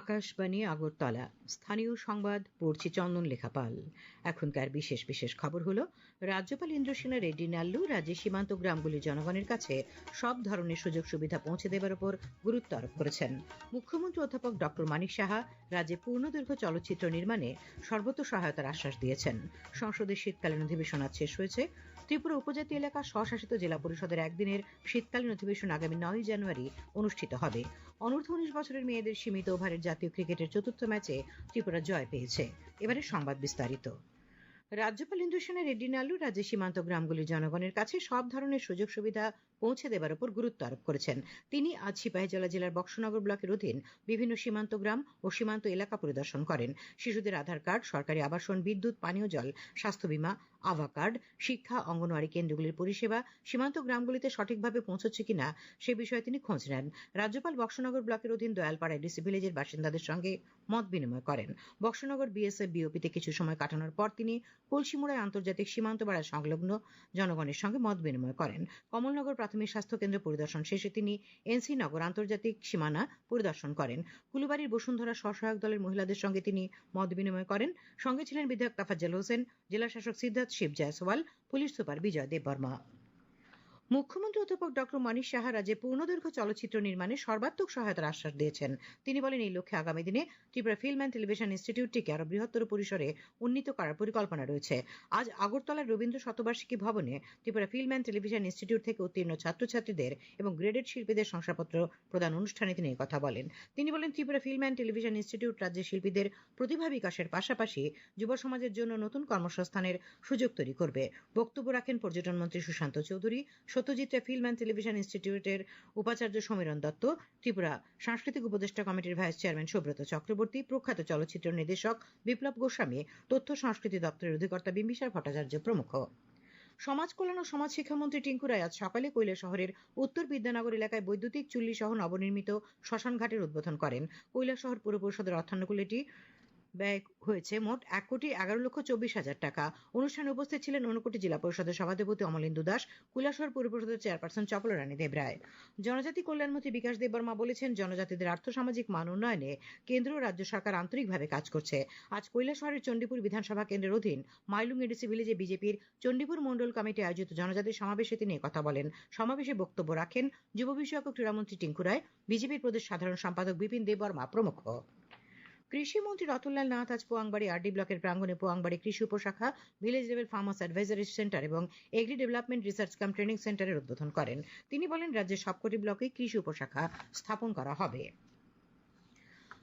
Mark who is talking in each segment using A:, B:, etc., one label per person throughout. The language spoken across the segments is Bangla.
A: আকাশবাণী আগরতলা স্থানীয় সংবাদ পড়ছি চন্দন লেখাপাল। এখনকার বিশেষ বিশেষ খবর হলো, রাজ্যপাল ইন্দ্রসেনা রেড্ডি নাল্লু রাজ্যের সীমান্ত গ্রামগুলির জনগণের কাছে সব ধরনের সুযোগ সুবিধা পৌঁছে দেবার উপর গুরুত্ব আরোপ করেছেন। মুখ্যমন্ত্রী অধ্যাপক ডক্টর মানিক সাহা রাজ্যে পূর্ণদৈর্ঘ্য চলচ্চিত্র নির্মাণে সর্বত্র সহায়তার আশ্বাস দিয়েছেন। সংসদের শীতকালীন অধিবেশন আজ শেষ হয়েছে। ত্রিপুরা উপজাতি এলাকা স্বশাসিত জেলা পরিষদের একদিনের শীতকালীন অধিবেশন আগামী 9 জানুয়ারি অনুষ্ঠিত হবে। অনূর্ধ্ব 19 বছরের মেয়েদের সীমিত ওভারের জাতীয় ক্রিকেটের চতুর্থ ম্যাচে ত্রিপুরা জয় পেয়েছে। এবারে সংবাদ বিস্তারিত। রাজ্যপাল ইন্দ্রসেনা রেড্ডি নাল্লু রাজ্যের সীমান্ত গ্রামগুলির জনগণের কাছে সব ধরনের সুযোগ সুবিধা পৌঁছে দেবার উপর গুরুত্ব আরোপ করেছেন। তিনি আজ সিপাহীজলা জেলার বক্সনগর ব্লকের অধীন বিভিন্ন সীমান্ত গ্রাম ও সীমান্ত এলাকা পরিদর্শন করেন। শিশুদের আধার কার্ড, সরকারি আবাসন, বিদ্যুৎ, পানীয় জল, স্বাস্থ্য বীমা, আভা কার্ড, শিক্ষা, অঙ্গনওয়াড়ি কেন্দ্রগুলির পরিষেবা সীমান্ত গ্রামগুলিতে সঠিকভাবে পৌঁছচ্ছে কিনা সে বিষয়ে তিনি খোঁজ নেন। রাজ্যপাল বক্সনগর ব্লকের অধীন দয়ালপাড়া এডিসি ভিলেজের বাসিন্দাদের সঙ্গে মত বিনিময় করেন। বক্সনগর বিএসএফ বিওপিতে কিছু সময় কাটানোর পর তিনি কলসিমুড়ায় আন্তর্জাতিক সীমান্ত পাড়া সংলগ্ন জনগণের সঙ্গে মত বিনিময় করেন। কমলনগর প্রাথমিক স্বাস্থ্য কেন্দ্র পরিদর্শন শেষে তিনি এনসি নগর আন্তর্জাতিক সীমানা পরিদর্শন করেন। কুলুবাড়ির বসুন্ধরা স্বসহায়ক দলের মহিলাদের সঙ্গে তিনি মত বিনিময় করেন। সঙ্গে ছিলেন বিধায়ক তাফাজ্জল হোসেন, জেলা শাসক সিদ্ধার্থ শিব জয়সওয়াল, পুলিশ সুপার বিজয় দেববর্মা। মুখ্যমন্ত্রী অধ্যাপক ডক্টর মানিক সাহা রাজ্যে পূর্ণদৈর্ঘ্য চলচ্চিত্র নির্মাণে সর্বাত্মক সহায়তার আশ্বাস দিয়েছেন। তিনি বলেন, এই লক্ষ্যে আগামী দিনে ত্রিপুরা ফিল্ম অ্যান্ড টেলিভিশন ইনস্টিটিউটটিকে আরো বৃহত্তর পরিসরে উন্নীত করার পরিকল্পনা রয়েছে। আজ আগরতলার রবীন্দ্র শতবার্ষিকী ভবনে Tripura film and television institute থেকে উত্তীর্ণ ছাত্রছাত্রীদের এবং গ্রেডেড শিল্পীদের শংসাপত্র প্রদান অনুষ্ঠানে তিনি এই কথা বলেন। তিনি বলেন, Tripura film and television institute রাজ্যের শিল্পীদের প্রতিভা বিকাশের পাশাপাশি যুব সমাজের জন্য নতুন কর্মসংস্থানের সুযোগ তৈরি করবে। বক্তব্য রাখেন পর্যটন মন্ত্রী Sushanta Chowdhury, Satyajit film and television ইনস্টিটিউটের উপাচার্য সমীরণ দত্ত, ত্রিপুরা সাংস্কৃতিক উপদেষ্টা কমিটির ভাইস চেয়ারম্যান সুব্রত চক্রবর্তী, প্রখ্যাত চলচ্চিত্র নির্দেশক বিপ্লব গোস্বামী, তথ্য সংস্কৃতি দপ্তরের অধিকর্তা বিম্বিসার ভট্টাচার্য প্রমুখ। সমাজ কল্যাণ ও সমাজ শিক্ষামন্ত্রী টিঙ্কু রায় আজ সকালে কৈলাসহরের উত্তর বিদ্যানগর এলাকায় বৈদ্যুতিক চুল্লি সহ নবনির্মিত শ্মশান ঘাটের উদ্বোধন করেন। কৈলাসহর পুর পরিষদের অর্থানুকূল্যটি ব্যয় হয়েছে মোট 1,11,24,000 টাকা। অনুষ্ঠানে উপস্থিত ছিলেন ঊনকোটি জেলা পরিষদের সভাধিপতি অমলেন্দু দাস, কৈলাসহর পুর পরিষদের চেয়ারপারসন চপলরানী দেবরায়। জনজাতি কল্যাণমন্ত্রী বিকাশ দেববর্মা বলেছেন, জনজাতিদের আর্থসামাজিক মান উন্নয়নে কেন্দ্র ও রাজ্য সরকার আন্তরিকভাবে কাজ করছে। আজ কৈলাসহরের চণ্ডীপুর বিধানসভা কেন্দ্রের অধীন মাইলুং এডিসি ভিলেজে বিজেপির চণ্ডীপুর মন্ডল কমিটি আয়োজিত জনজাতি সমাবেশে তিনি কথা বলেন। সমাবেশে বক্তব্য রাখেন যুব বিষয়ক ও ক্রীড়ামন্ত্রী টিঙ্কু রায়, বিজেপির প্রদেশ সাধারণ সম্পাদক বিপিন দেববর্মা প্রমুখ। কৃষিমন্ত্রী রতনলাল নাথ আজ পোয়াংবাড়ি আরডি ব্লকের প্রাঙ্গণে পোয়াংবাড়ি কৃষি উপশাখা, village level farmers advisory centre এবং agri development research cum training সেন্টারের উদ্বোধন করেন। তিনি বলেন, রাজ্যের সবকটি ব্লকেই কৃষি উপশাখা স্থাপন করা হবে।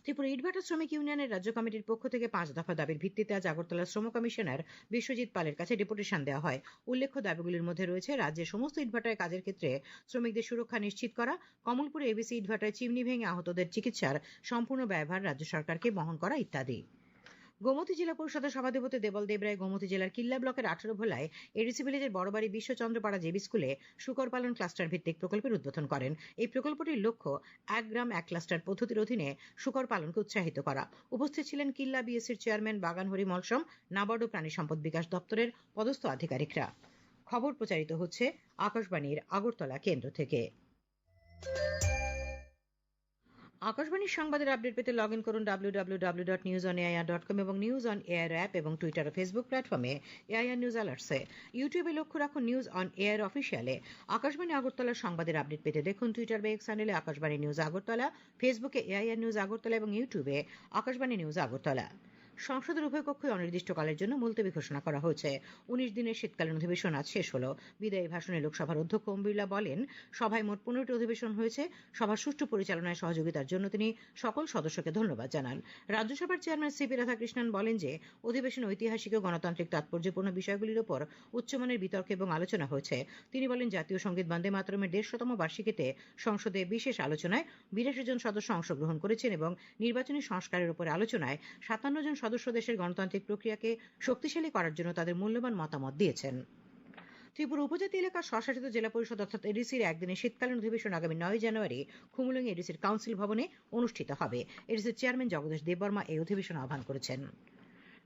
A: ত্রিপুরা ইটভাটা শ্রমিক ইউনিয়নের রাজ্য কমিটির পক্ষ থেকে 5 দফা দাবির ভিত্তিতে আজ আগরতলা শ্রম কমিশনার বিশ্বজিৎ পালের কাছে ডেপুটেশন দেওয়া হয়। উল্লেখ্য দাবিগুলির মধ্যে রয়েছে রাজ্যের সমস্ত ইটভাটায় কাজের ক্ষেত্রে শ্রমিকদের সুরক্ষা নিশ্চিত করা, কমলপুরে এবিসি ইটভাটায় চিমনি ভেঙে আহতদের চিকিৎসার সম্পূর্ণ ব্যয়ভার রাজ্য সরকারকে বহন করা ইত্যাদি। গোমতী জেলা পরিষদের সভাধিপতি দেবল দেবরায় গোমতী জেলার কিল্লা ব্লকের 18 ভোলায় এডিসি ভিলেজের বড়বাড়ি বিশ্বচন্দ্রপাড়া জেবি স্কুলে শুকর পালন ক্লাস্টার ভিত্তিক প্রকল্পের উদ্বোধন করেন। এই প্রকল্পটির লক্ষ্য 1 গ্রাম 1 ক্লাস্টার পদ্ধতির অধীনে শুকর পালনকে উৎসাহিত করা। উপস্থিত ছিলেন কিল্লা বিএসসির চেয়ারম্যান বাগানহরি মলসম, নাবার্ড ও প্রাণী সম্পদ বিকাশ দপ্তরের পদস্থ আধিকারিকরা। খবর প্রচারিত হচ্ছে আকাশবাণীর আগরতলা কেন্দ্র থেকে। আকাশবাণীর সংবাদের আপডেট পেতে লগ ইন করুন www.newsonair.com এবং নিউজ অন এয়ার অ্যাপ এবং টুইটার ও ফেসবুক প্ল্যাটফর্মে এআইআর নিউজ অ্যালার্টসে। ইউটিউবে লক্ষ্য রাখুন নিউজ অন এয়ার অফিসিয়ালে। আকাশবাণী আগরতলার সংবাদের আপডেট পেতে দেখুন টুইটার বা এক্স চ্যানেলে আকাশবাণী নিউজ আগরতলা, ফেসবুকে এআইআর নিউজ আগরতলা এবং ইউটিউবে আকাশবাণী নিউজ আগরতলা। সংসদের উভয় কক্ষই অনির্দিষ্টকালের জন্য মুলতবি ঘোষণা করা হয়েছে। 19 দিনের শীতকালীন অধিবেশন আজ শেষ হল। বিদায়ী ভাষণে লোকসভার অধ্যক্ষ ওম বিড়লা বলেন, সভায় মোট 15টি অধিবেশন হয়েছে। সভার সুষ্ঠু পরিচালনায় সহযোগিতার জন্য তিনি সকল সদস্যকে ধন্যবাদ জানান। রাজ্যসভার চেয়ারম্যান সিপি রাধাকৃষ্ণন বলেন যে অধিবেশনে ঐতিহাসিক ও গণতান্ত্রিক তাৎপর্যপূর্ণ বিষয়গুলির উপর উচ্চমানের বিতর্ক এবং আলোচনা হয়েছে। তিনি বলেন, জাতীয় সঙ্গীত বন্দে মাতরমের 150তম বার্ষিকীতে সংসদে বিশেষ আলোচনায় 82 জন সদস্য অংশগ্রহণ করেছেন এবং নির্বাচনী সংস্কারের উপর আলোচনায় 57 জন সদস্য দেশের গণতান্ত্রিক প্রক্রিয়াকে শক্তিশালী করার জন্য তাদের মূল্যবান মতামত দিয়েছেন। ত্রিপুরা উপজাতি এলাকার স্বশাসিত জেলা পরিষদ অর্থাৎ এডিসির একদিনের শীতকালীন অধিবেশন আগামী 9 জানুয়ারি খুমুলুং এডিসির কাউন্সিল ভবনে অনুষ্ঠিত হবে। এডিসির চেয়ারম্যান জগদীশ দেববর্মা এই অধিবেশন আহ্বান করেছেন।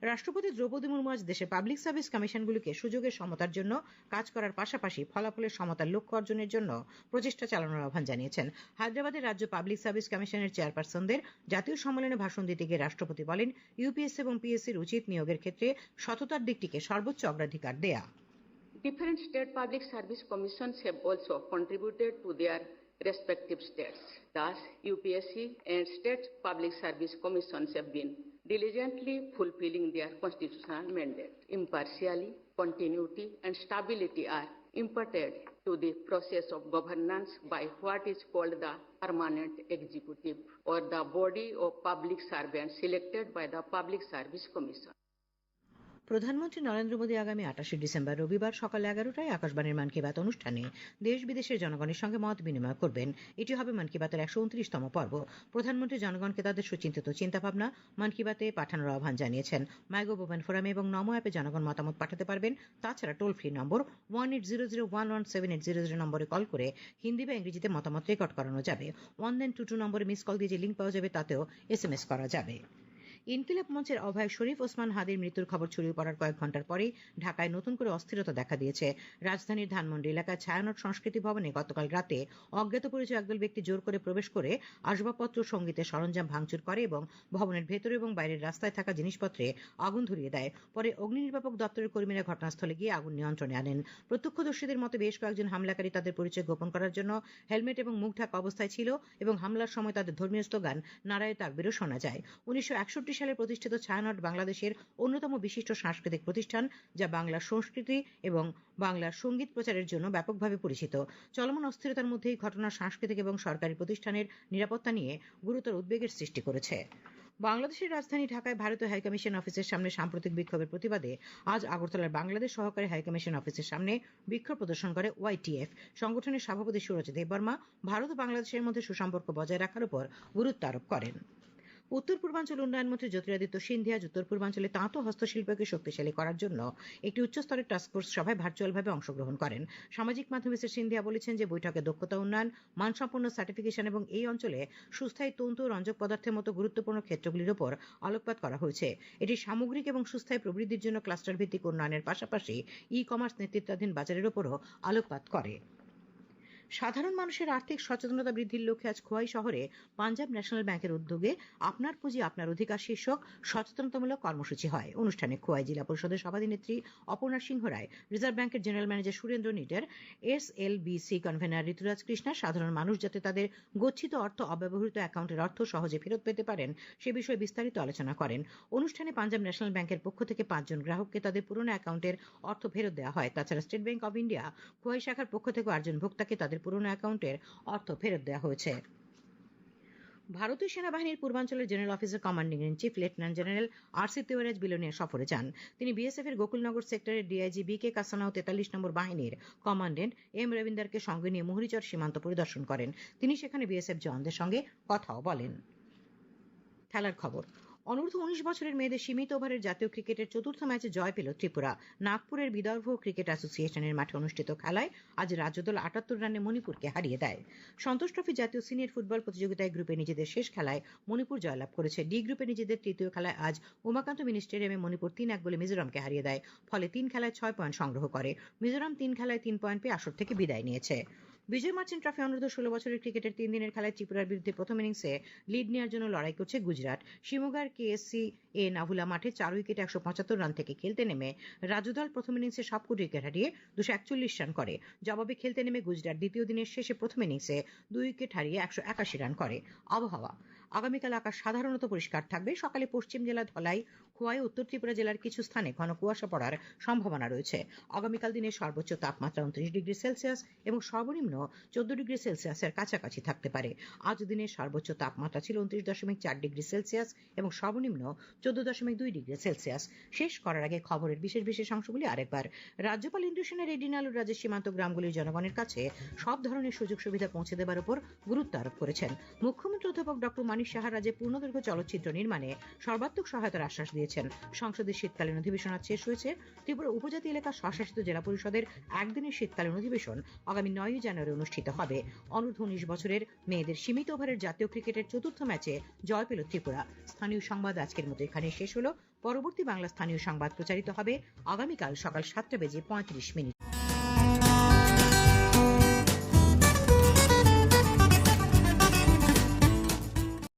A: রাষ্ট্রপতি দ্রৌপদী মুর্মু আজ দেশের পাবলিক সার্ভিস কমিশনগুলিকে সুযোগের সমতার জন্য কাজ করার পাশাপাশি ফলাফলের সমতার লক্ষ্য অর্জনের জন্য প্রচেষ্টা চালানোর আহ্বান জানিয়েছেন। হায়দ্রাবাদের রাজ্য পাবলিক সার্ভিস কমিশনের চেয়ারপারসনদের জাতীয় সম্মেলনে ভাষণ দিতে গিয়ে রাষ্ট্রপতি বলেন, ইউপিএসসি এবং পিএসসির উচিত নিয়োগের ক্ষেত্রে সততার দিকটিকে সর্বোচ্চ অগ্রাধিকার দেয়া।
B: Different state public service commissions have also contributed to their respective states. Thus, UPSC and state public service commissions have been diligently fulfilling their constitutional mandate. Impartiality, continuity, and stability are imparted to the process of governance by what is called the permanent executive or the body of public servants selected by the Public Service Commission.
A: প্রধানমন্ত্রী নরেন্দ্র মোদী আগামী 28 ডিসেম্বর রবিবার সকাল 11টায় আকাশবাণীর মন কি বাত অনুষ্ঠানে দেশ বিদেশের জনগণের সঙ্গে মত বিনিময় করবেন। এটি হবে মন কি বাতের 129তম পর্ব। প্রধানমন্ত্রী জনগণকে তাদের সুচিন্তিত চিন্তাভাবনা মন কি বাতে পাঠানোর আহ্বান জানিয়েছেন। মাইগভ ওপেন ফোরামে এবং নমো অ্যাপে জনগণ মতামত পাঠাতে পারবেন। তাছাড়া টোল ফ্রি নম্বর 1800117800 নম্বরে কল করে হিন্দি বা ইংরেজিতে মতামত রেকর্ড করানো যাবে। 1922 নম্বরে মিস কল দিয়ে যে লিঙ্ক পাওয়া যাবে তাতেও SMS করা যাবে। ইনকিলাব মঞ্চের আহ্বায়ক শরীফ ওসমান হাদির মৃত্যুর খবর ছড়িয়ে পড়ার কয়েক ঘণ্টার পরেই ঢাকায় নতুন করে অস্থিরতা দেখা দিয়েছে। রাজধানীর ধানমন্ডি এলাকায় ছায়ানট সংস্কৃতি ভবনে গতকাল রাতে অজ্ঞাত পরিচয় একদল ব্যক্তি জোর করে প্রবেশ করে আসবাবপত্র, সঙ্গীতের সরঞ্জাম ভাঙচুর করে এবং ভবনের ভেতরে এবং বাইরের রাস্তায় থাকা জিনিসপত্রে আগুন ধরিয়ে দেয়। পরে অগ্নি নির্বাপক দপ্তরের কর্মীরা ঘটনাস্থলে গিয়ে আগুন নিয়ন্ত্রণে আনেন। প্রত্যক্ষদর্শীদের মতে বেশ কয়েকজন হামলাকারী তাদের পরিচয় গোপন করার জন্য হেলমেট এবং মুখ ঢাকা অবস্থায় ছিল এবং হামলার সময় তাদের ধর্মীয় স্লোগান নারায়ে তাকবীরও শোনা যায়। 1961 সালে প্রতিষ্ঠিত ছায়ানট বাংলাদেশের অন্যতম বিশিষ্ট সাংস্কৃতিক প্রতিষ্ঠান, যা বাংলার সংস্কৃতি এবং বাংলার সঙ্গীত প্রচারের জন্য ব্যাপকভাবে পরিচিত। চলমান অস্থিরতার মধ্যেই ঘটনার সাংস্কৃতিক এবং সরকারি প্রতিষ্ঠানের নিরাপত্তা নিয়ে গুরুতর উদ্বেগের সৃষ্টি করেছে। বাংলাদেশের রাজধানী ঢাকায় ভারতীয় হাইকমিশন অফিসের সামনে সাম্প্রতিক বিক্ষোভের প্রতিবাদে আজ আগরতলার বাংলাদেশ সহকারী হাইকমিশন অফিসের সামনে বিক্ষোভ প্রদর্শন করে ওয়াইটিএফ। সংগঠনের সভাপতি সুরজ দেববর্মা ভারত ও বাংলাদেশের মধ্যে সুসম্পর্ক বজায় রাখার উপর গুরুত্ব আরোপ করেন। উত্তর পূর্বাঞ্চল উন্নয়ন মন্ত্রী জ্যোতিরাদিত্য সিন্ধিয়া উত্তর পূর্বাঞ্চলে তাঁত ও হস্তশিল্পকে শক্তিশালী করার জন্য একটি উচ্চস্তরের টাস্কফোর্স সভায় ভার্চুয়ালভাবে অংশগ্রহণ করেন। সামাজিক মাধ্যমে শ্রী সিন্ধিয়া বলেছেন যে বৈঠকে দক্ষতা উন্নয়ন, মানসম্পন্ন সার্টিফিকেশন এবং এই অঞ্চলে সুস্থায়ী তন্তু ও রঞ্জক পদার্থের মতো গুরুত্বপূর্ণ ক্ষেত্রগুলির উপর আলোকপাত করা হয়েছে। এটি সামগ্রিক এবং সুস্থায়ী প্রবৃদ্ধির জন্য ক্লাস্টার ভিত্তিক উন্নয়নের পাশাপাশি ই-কমার্স নেতৃত্বাধীন বাজারের উপরও আলোকপাত করে। সাধারণ মানুষের আর্থিক সচেতনতা বৃদ্ধির লক্ষ্যে আজ খোয়াই শহরে পাঞ্জাব ন্যাশনাল ব্যাংকের উদ্যোগে আপনার পুঁজি আপনার অধিকার শীর্ষক সচেতনতামূলক কর্মসূচি হয়। অনুষ্ঠানে খোয়াই জেলা পরিষদের সভাধিনেত্রী অপর্ণা সিংহ রায়, রিজার্ভ ব্যাংকের general manager Surendra Nidar, SLBC convener Rituraj Krishna সাধারণ মানুষ যাতে তাদের গচ্ছিত অর্থ অব্যবহৃত অ্যাকাউন্টের অর্থ সহজে ফেরত পেতে পারেন সে বিষয়ে বিস্তারিত আলোচনা করেন। অনুষ্ঠানে পাঞ্জাব ন্যাশনাল ব্যাংকের পক্ষ থেকে 5 জন গ্রাহককে তাদের পুরনো অ্যাকাউন্টের অর্থ ফেরত দেওয়া হয়। তাছাড়া state bank of India Khowai শাখার পক্ষ থেকে 8 জন ভোক্তাকে তাদের পুরনো অ্যাকাউন্টের অর্থ ফেরত দেওয়া হয়েছে। ভারতীয় সেনাবাহিনীর পূর্বাঞ্চলের general officer commanding in chief lieutenant general RC তেওয়ারাজ বিলোনিয়া সফরে যান। তিনি বিএসএফ এর গোকুলনগর সেক্টরের ডিআইজি BK কাসানা ও 43 নম্বর বাহিনীর কমান্ডেন্ট M রবীন্দারকে সঙ্গে নিয়ে মুহুরীচর সীমান্ত পরিদর্শন করেন। তিনি সেখানে বিএসএফ জওয়ানদের সঙ্গে কথাও বলেন। খেলার খবর। অনূর্ধ্ব 19 বছরের মেয়েদের সীমিত ওভারের জাতীয় ক্রিকেটের চতুর্থ ম্যাচে জয় পেল ত্রিপুরা। নাগপুরের বিদর্ভ ক্রিকেট অ্যাসোসিয়েশনের মাঠে অনুষ্ঠিত খেলায় আজ রাজ্যদল 78 রানে মণিপুরকে হারিয়ে দেয়। সন্তোষ ট্রফি জাতীয় সিনিয়র ফুটবল প্রতিযোগিতায় গ্রুপে নিজেদের শেষ খেলায় মণিপুর জয়লাভ করেছে। ডি গ্রুপে নিজেদের তৃতীয় খেলায় আজ উমাকান্ত মিনি স্টেডিয়ামে মণিপুর 3-1 গোলে মিজোরামকে হারিয়ে দেয়। ফলে 3 খেলায় 6 পয়েন্ট সংগ্রহ করে। মিজোরাম 3 খেলায় 3 পয়েন্ট পেয়ে আসর থেকে বিদায় নিয়েছে। বিজয় মার্চেন্ট ট্রফি অনূর্ধ্ব 16 বছরের ক্রিকেটের 3 দিনের খেলায় ত্রিপুরার বিরুদ্ধে প্রথম ইনিংসে লিড নেওয়ার জন্য লড়াই করছে গুজরাট। শিমোগার KSCA নাভুলা মাঠে 4 উইকেটে 175 রান থেকে খেলতে নেমে রাজ্যদল প্রথম ইনিংসে সবকটি উইকেট হারিয়ে 241 রান করে। জবাবে খেলতে নেমে গুজরাট দ্বিতীয় দিনের শেষে প্রথম ইনিংসে 2 উইকেট হারিয়ে 181 রান করে। আবহাওয়া। আগামীকাল আকাশ সাধারণত পরিষ্কার থাকবে। সকালে পশ্চিম জেলা ধলাই, খোয়াই, উত্তর ত্রিপুরা জেলার কিছু স্থানে ঘন কুয়াশা পড়ার সম্ভাবনা রয়েছে। আগামীকাল দিনের সর্বোচ্চ তাপমাত্রা 29 ডিগ্রি সেলসিয়াস এবং সর্বনিম্ন 14 ডিগ্রি সেলসিয়াসের কাছাকাছি থাকতে পারে। আজ দিনের সর্বোচ্চ তাপমাত্রা ছিল 29.4 ডিগ্রি সেলসিয়াস এবং সর্বনিম্ন 14.2 ডিগ্রি সেলসিয়াস। শেষ করার আগে খবরের বিশেষ অংশগুলি আরেকবার। রাজ্যপাল ইন্দ্র সেনের রেড্ডি নালুর রাজ্যের সীমান্ত গ্রামগুলির জনগণের কাছে সব ধরনের সুযোগ সুবিধা পৌঁছে দেওয়ার উপর গুরুত্ব আরোপ করেছেন। মুখ্যমন্ত্রী অধ্যাপক ডক্টর মানিক সাহা রাজ্যে পূর্ণদৈর্ঘ্য চলচ্চিত্র নির্মাণে সর্বাত্মক সহায়তার আশ্বাস দিয়েছেন। সংসদের শীতকালীন অধিবেশন আজ শেষ হয়েছে। ত্রিপুরা উপজাতি এলাকার স্বশাসিত জেলা পরিষদের একদিনের শীতকালীন অধিবেশন আগামী 9 জানুয়ারি অনুষ্ঠিত হবে। অনূর্ধ্ব 19 বছরের মেয়েদের সীমিত ওভারের জাতীয় ক্রিকেটের চতুর্থ ম্যাচে জয় পেল ত্রিপুরা। স্থানীয় সংবাদ আজকের মতো এখানে শেষ হলো। পরবর্তী বাংলা স্থানীয় সংবাদ প্রচারিত হবে আগামীকাল সকাল 7:35 মিনিট।